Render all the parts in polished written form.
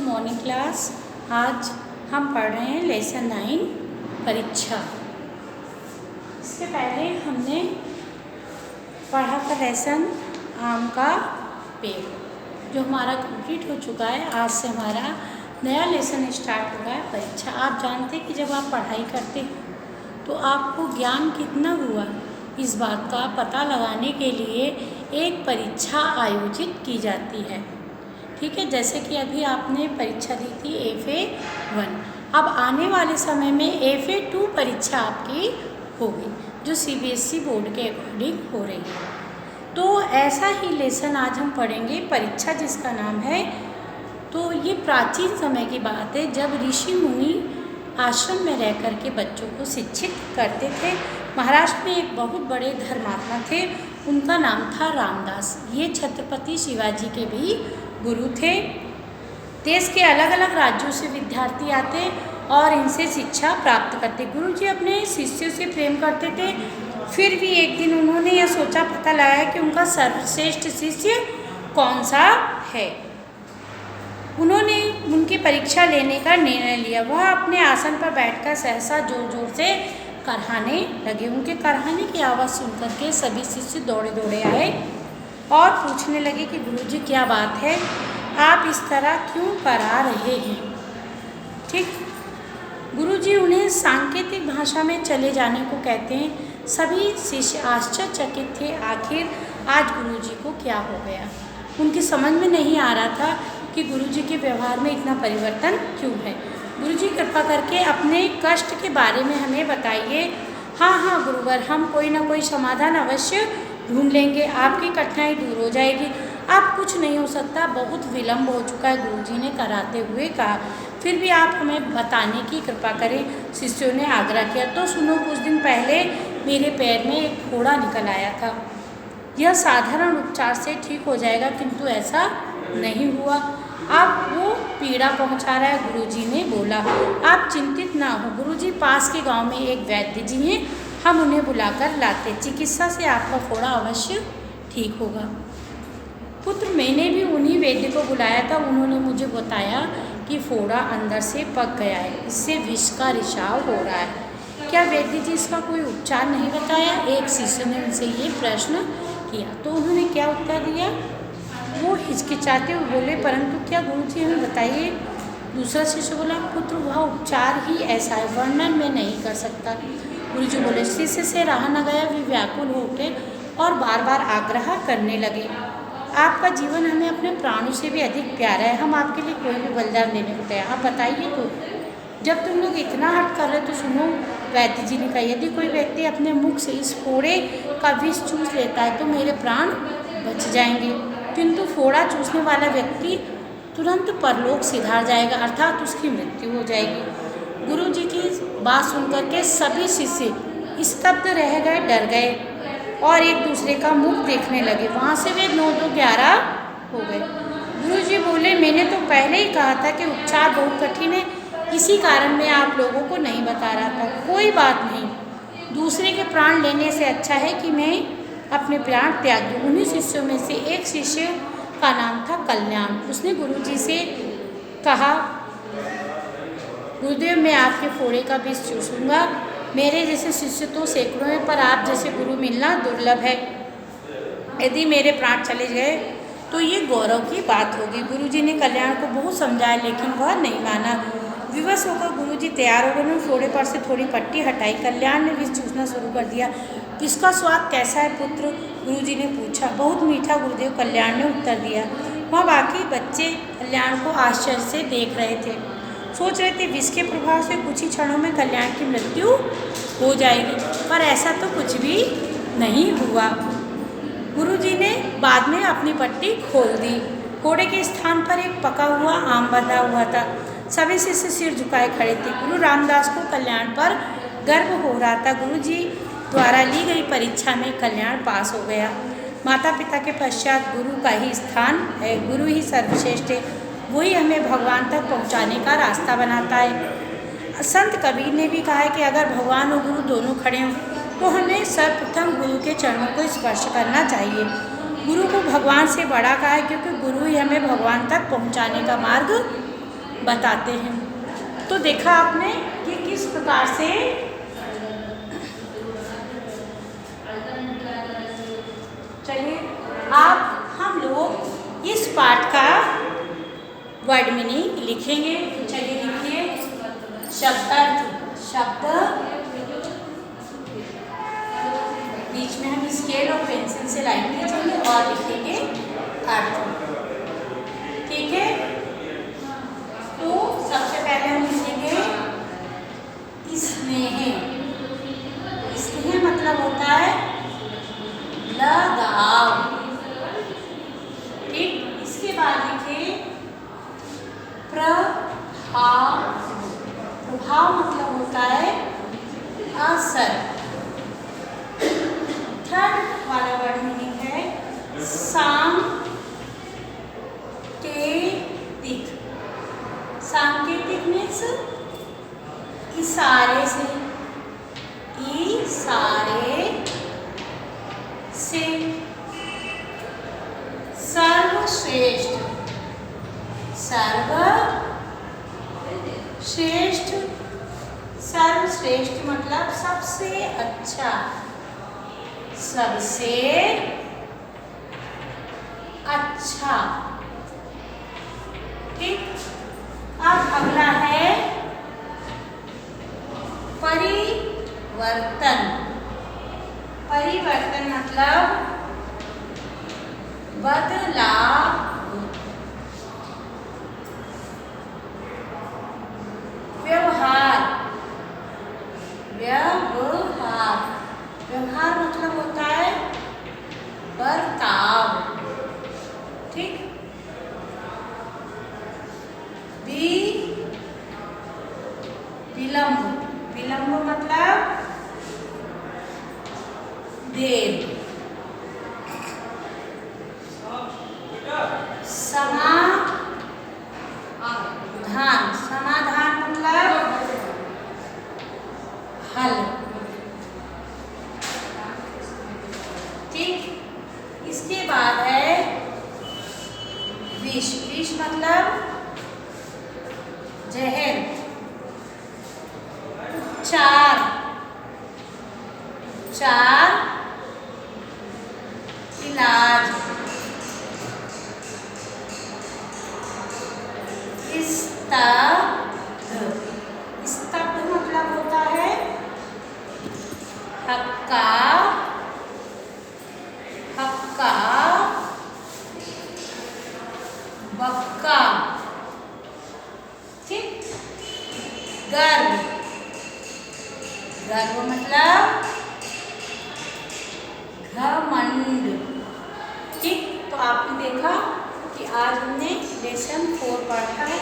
Morning class. आज हम पढ़ रहे हैं लेसन 9 परीक्षा। इसके पहले हमने पढ़ा था लेसन आम का पेड़, जो हमारा कंप्लीट हो चुका है। आज से हमारा नया लेसन स्टार्ट हो रहा है परीक्षा। आप जानते हैं कि जब आप पढ़ाई करते हैं तो आपको ज्ञान कितना हुआ, इस बात का पता लगाने के लिए एक परीक्षा आयोजित की जाती है। ठीक है, जैसे कि अभी आपने परीक्षा दी थी FA 1, अब आने वाले समय में FA 2 परीक्षा आपकी होगी, जो CBSE बोर्ड के अकॉर्डिंग हो रही है। तो ऐसा ही लेसन आज हम पढ़ेंगे परीक्षा, जिसका नाम है, तो ये प्राचीन समय की बात है जब ऋषि मुनि आश्रम में रह कर के बच्चों को शिक्षित करते थे। महाराष्ट्र में एक बहुत बड़े धर्मात्मा थे, उनका नाम था रामदास। ये छत्रपति शिवाजी के भी गुरु थे। देश के अलग अलग राज्यों से विद्यार्थी आते और इनसे शिक्षा प्राप्त करते। गुरु जी अपने शिष्यों से प्रेम करते थे। फिर भी एक दिन उन्होंने यह सोचा, पता लगाया कि उनका सर्वश्रेष्ठ शिष्य कौन सा है। उन्होंने उनकी परीक्षा लेने का निर्णय लिया। वह अपने आसन पर बैठकर सहसा जोर जोर से कराहने लगे। उनके कराहने की आवाज़ सुनकर के सभी शिष्य दौड़े दौड़े आए और पूछने लगे कि गुरुजी क्या बात है, आप इस तरह क्यों करा रहे हैं। ठीक, गुरुजी उन्हें सांकेतिक भाषा में चले जाने को कहते हैं। सभी शिष्य आश्चर्यचकित थे, आखिर आज गुरुजी को क्या हो गया। उनकी समझ में नहीं आ रहा था कि गुरुजी के व्यवहार में इतना परिवर्तन क्यों है। गुरुजी कृपा करके अपने कष्ट के बारे में हमें बताइए। हाँ गुरुवर, हम कोई ना कोई समाधान अवश्य ढूंढ लेंगे, आपकी कठिनाई दूर हो जाएगी। अब कुछ नहीं हो सकता, बहुत विलम्ब हो चुका है, गुरुजी ने कराते हुए कहा। फिर भी आप हमें बताने की कृपा करें, शिष्यों ने आग्रह किया। तो सुनो, कुछ दिन पहले मेरे पैर में एक फोड़ा निकल आया था। यह साधारण उपचार से ठीक हो जाएगा, किंतु ऐसा नहीं हुआ। अब वो पीड़ा पहुंचा रहा है। गुरुजी ने बोला, आप चिंतित ना हो, गुरुजी पास के गांव में एक वैद्य जी हैं, हम उन्हें बुलाकर लाते, चिकित्सा से आपका फोड़ा अवश्य ठीक होगा। पुत्र, मैंने भी उन्हीं वैद्य को बुलाया था। उन्होंने मुझे बताया कि फोड़ा अंदर से पक गया है, इससे विष का रिसाव हो रहा है। क्या वैद्य जी इसका कोई उपचार नहीं बताया? एक शिष्य ने उनसे ये प्रश्न किया। तो उन्होंने क्या उत्तर दिया? वो हिचकिचाते हुए बोले, परंतु क्या गुरुजी हमें बताइए। दूसरा शिष्य बोला, पुत्र, वह उपचार ही ऐसा है, वर्णन में नहीं कर सकता। गुरुजी बोले। शिष्य से रहा न गया, वे व्याकुल हो उठे और बार बार आग्रह करने लगे, आपका जीवन हमें अपने प्राणों से भी अधिक प्यारा है, हम आपके लिए कोई भी बलिदान देने को तैयार, आप बताइए। तो जब तुम लोग इतना हट कर रहे तो सुनो, वैद्य जी ने कहा, यदि कोई व्यक्ति अपने मुख से इस फोड़े का विष चूस लेता है तो मेरे प्राण बच जाएंगे, किंतु फोड़ा चूसने वाला व्यक्ति तुरंत परलोक सिधार जाएगा, अर्थात उसकी मृत्यु हो जाएगी। गुरु जी की बात सुनकर के सभी शिष्य स्तब्ध रह गए, डर गए और एक दूसरे का मुख देखने लगे। वहाँ से वे 9-11 हो गए। गुरु जी बोले, मैंने तो पहले ही कहा था कि उपचार बहुत कठिन है, इसी कारण मैं आप लोगों को नहीं बता रहा था। कोई बात नहीं, दूसरे के प्राण लेने से अच्छा है कि मैं अपने प्राण त्याग दूँ। उन्हीं शिष्यों में से एक शिष्य का नाम था कल्याण। उसने गुरुजी से कहा, गुरुदेव, मैं आपके फोड़े का विष चूसूंगा। मेरे जैसे शिष्य तो सैकड़ों हैं, पर आप जैसे गुरु मिलना दुर्लभ है। यदि मेरे प्राण चले गए तो ये गौरव की बात होगी। गुरुजी ने कल्याण को बहुत समझाया, लेकिन वह नहीं माना। विवश होकर गुरुजी तैयार हो गए। उन्होंने फोड़े पर से थोड़ी पट्टी हटाई। कल्याण ने विष चूसना शुरू कर दिया। इसका स्वाद कैसा है पुत्र? गुरुजी ने पूछा। बहुत मीठा गुरुदेव, कल्याण ने उत्तर दिया। वहाँ बाकी बच्चे कल्याण को आश्चर्य से देख रहे थे, सोच रहे थे विष के प्रभाव से कुछ ही क्षणों में कल्याण की मृत्यु हो जाएगी, पर ऐसा तो कुछ भी नहीं हुआ। गुरुजी ने बाद में अपनी पट्टी खोल दी। घोड़े के स्थान पर एक पका हुआ आम बंधा हुआ था। सभी शिष्य सिर झुकाए खड़े थे। गुरु रामदास को कल्याण पर गर्व हो रहा था। गुरुजी द्वारा ली गई परीक्षा में कल्याण पास हो गया। माता पिता के पश्चात गुरु का ही स्थान है। गुरु ही सर्वश्रेष्ठ है, वही हमें भगवान तक पहुंचाने का रास्ता बनाता है। संत कबीर ने भी कहा है कि अगर भगवान और गुरु दोनों खड़े हों तो हमें सर्वप्रथम गुरु के चरणों को स्पर्श करना चाहिए। गुरु को भगवान से बड़ा कहा है, क्योंकि गुरु ही हमें भगवान तक पहुंचाने का मार्ग बताते हैं। तो देखा आपने कि किस प्रकार से चलिए अब हम लोग इस पाठ का वर्ड मीनिंग लिखेंगे। चलिए लिखिए। शब्दार्थ, शब्द बीच में हम स्केल और पेंसिल से लाइन खींचेंगे और लिखेंगे अर्थ। ठीक है, तो सबसे पहले हम लिखेंगे स्नेह। स्नेह मतलब होता है लगाव। ठीक, इसके बाद लिखे प्रभाव। प्रभाव मतलब होता है असर। थर्ड वाला वर्ड मीनिंग है सांकेतिक। सांकेतिक मीन्स इशारे से। इशारे से। सर्वश्रेष्ठ। सर्वश्रेष्ठ। सर्वश्रेष्ठ मतलब सबसे अच्छा, सबसे अच्छा। ठीक, अब अगला है परिवर्तन। परिवर्तन मतलब बदलाव। व्यवहार। व्यवहार। व्यवहार मतलब होता है बर्ताव। ठीक, विलंब। विलंब मतलब देर। समाधान। समाधान मतलब हल। ठीक, इसके बाद है विष। विष मतलब जहर। चार। चार इलाज। स्तब्ध। स्तब्ध मतलब होता है हक्का। हक्का बक्का। ठीक, गर्व। गर्व मतलब घमंड। ठीक, तो आपने देखा कि आज हमने लेसन 4 पढ़ा है।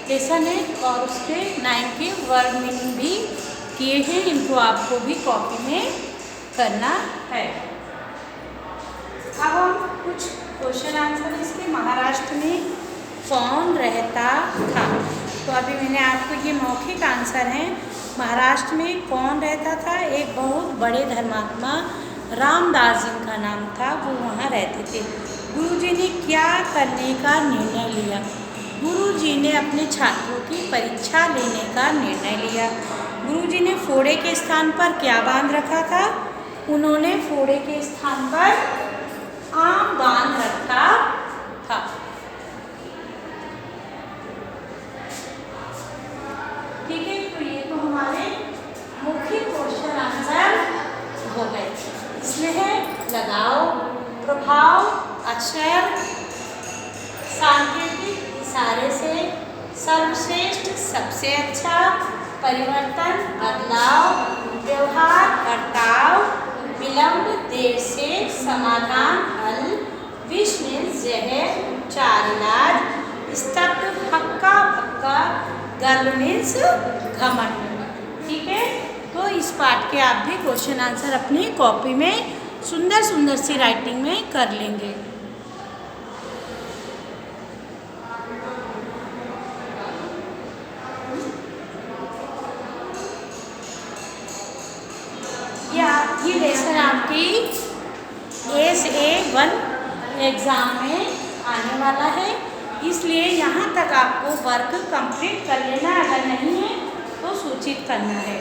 लेसन है और उसके 9 के वर्ड मीनिंग भी किए हैं। इनको आपको भी कॉपी में करना है। अब हम कुछ क्वेश्चन आंसर इसके। महाराष्ट्र में कौन रहता था? तो अभी मैंने आपको ये मौखिक आंसर हैं। महाराष्ट्र में कौन रहता था? एक बहुत बड़े धर्मात्मा रामदास जी का नाम था, वो वहाँ रहते थे। गुरुजी ने क्या करने का निर्णय लिया? गुरुजी ने अपने छात्रों की परीक्षा लेने का निर्णय लिया। गुरुजी ने फोड़े के स्थान पर क्या बांध रखा था? उन्होंने फोड़े के स्थान पर आम बांध रखा था। ठीक है, तो ये तो हमारे मुख्य क्वेश्चन आंसर हो गए। इसमें है लगाव, प्रभाव, अक्षर, सांकेतिक इशारे से, सर्वश्रेष्ठ सबसे अच्छा, परिवर्तन बदलाव, व्यवहार बर्ताव, विलंब देर से, समाधान हल, विष मीन्स जहर, चार इलाज, स्तब्ध हक्का भक्का, गर्व मीन्स घमंड। ठीक है, तो इस पाठ के आप भी क्वेश्चन आंसर अपनी कॉपी में सुंदर सुंदर सी राइटिंग में कर लेंगे। ये लेसन आपकी SA1 एग्ज़ाम में आने वाला है। इसलिए यहाँ तक आपको वर्क कंप्लीट कर लेना, अगर नहीं है तो सूचित करना है।